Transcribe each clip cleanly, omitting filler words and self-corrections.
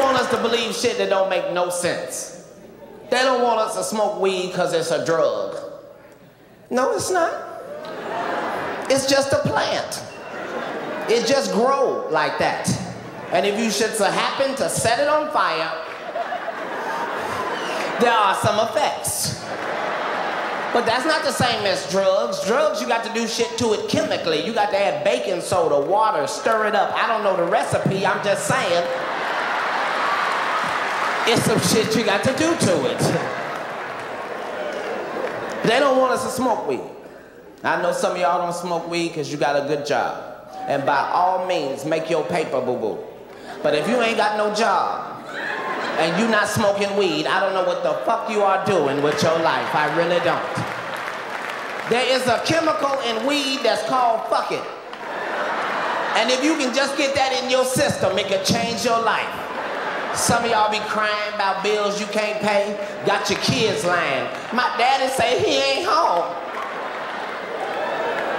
want us to believe shit that don't make no sense. They don't want us to smoke weed because it's a drug. No, it's not. It's just a plant. It just grows like that. And if you should happen to set it on fire, there are some effects. But that's not the same as drugs. Drugs, you got to do shit to it chemically. You got to add baking soda, water, stir it up. I don't know the recipe, I'm just saying. It's some shit you got to do to it. They don't want us to smoke weed. I know some of y'all don't smoke weed because you got a good job. And by all means, make your paper, boo-boo. But if you ain't got no job and you not smoking weed, I don't know what the fuck you are doing with your life. I really don't. There is a chemical in weed that's called fuck it. And if you can just get that in your system, it can change your life. Some of y'all be crying about bills you can't pay. Got your kids lying. My daddy say he ain't home.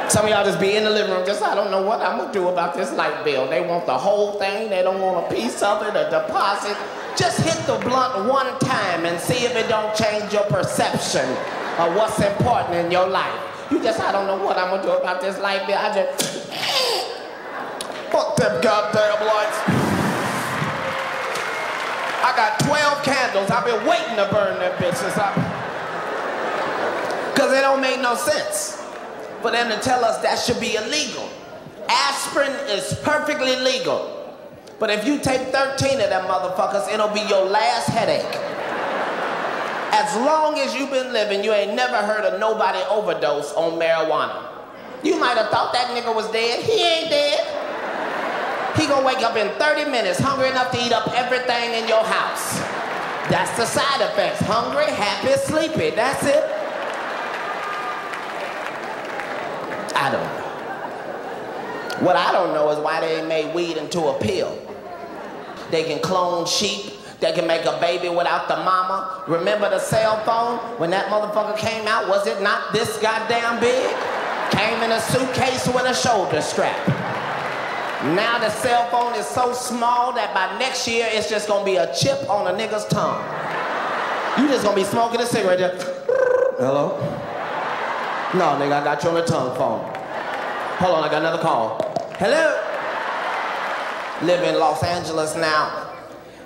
Some of y'all just be in the living room, just I don't know what I'm gonna do about this light bill. They want the whole thing, they don't want a piece of it, a deposit. Just hit the blunt one time and see if it don't change your perception of what's important in your life. You just, I don't know what I'm gonna do about this light bill. I just, fuck them goddamn lights. I got 12 candles. I've been waiting to burn them bitches up. Because it don't make no sense for them to tell us that should be illegal. Aspirin is perfectly legal. But if you take 13 of them motherfuckers, it'll be your last headache. As long as you've been living, you ain't never heard of nobody overdose on marijuana. You might have thought that nigga was dead. He ain't dead. He gonna wake up in 30 minutes, hungry enough to eat up everything in your house. That's the side effects. Hungry, happy, sleepy. That's it. I don't know. What I don't know is why they ain't made weed into a pill. They can clone sheep. They can make a baby without the mama. Remember the cell phone? When that motherfucker came out, was it not this goddamn big? Came in a suitcase with a shoulder strap. Now the cell phone is so small that by next year, it's just gonna be a chip on a nigga's tongue. You just gonna be smoking a cigarette just, hello? No, nigga, I got you on the tongue phone. Hold on, I got another call. Hello? Live in Los Angeles now,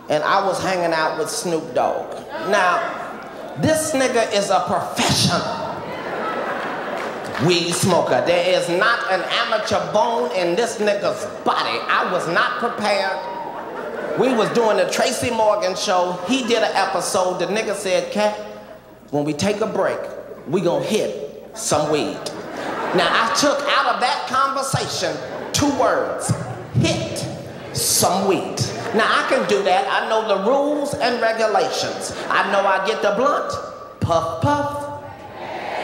and I was hanging out with Snoop Dogg. Now, this nigga is a professional weed smoker. There is not an amateur bone in this nigga's body. I was not prepared. We was doing the Tracy Morgan show. He did an episode. The nigga said, Cat, when we take a break, we gonna hit some weed. Now, I took out of that conversation 2 words, hit some weed. Now, I can do that. I know the rules and regulations. I know I get the blunt, puff, puff.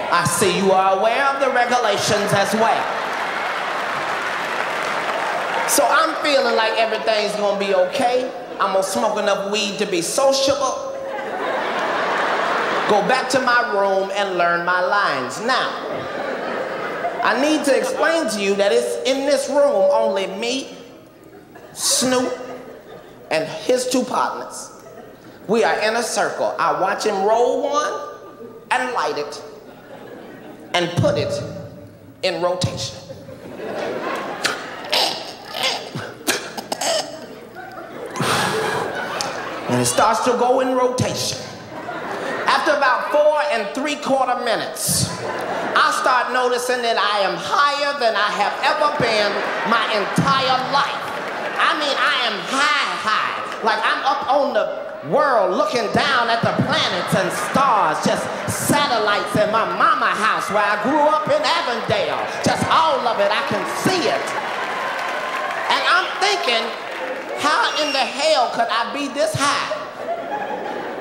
I see you are aware of the regulations as well. So I'm feeling like everything's gonna be okay. I'm gonna smoke enough weed to be sociable. Go back to my room and learn my lines. Now, I need to explain to you that it's in this room only me, Snoop, and his 2 partners. We are in a circle. I watch him roll one and light it and put it in rotation. And it starts to go in rotation. After about 4 3/4 minutes, I start noticing that I am higher than I have ever been my entire life. I mean, I am high. Like I'm up on the world looking down at the planets and stars, just satellites in my mama house where I grew up in Avondale. Just all of it, I can see it. And I'm thinking, how in the hell could I be this high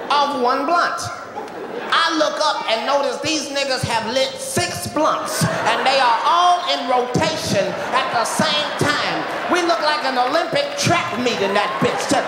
of one blunt? I look up and notice these niggas have lit 6 blunts and they are all in rotation at the same time. We look like an Olympic track meet in that bitch. Just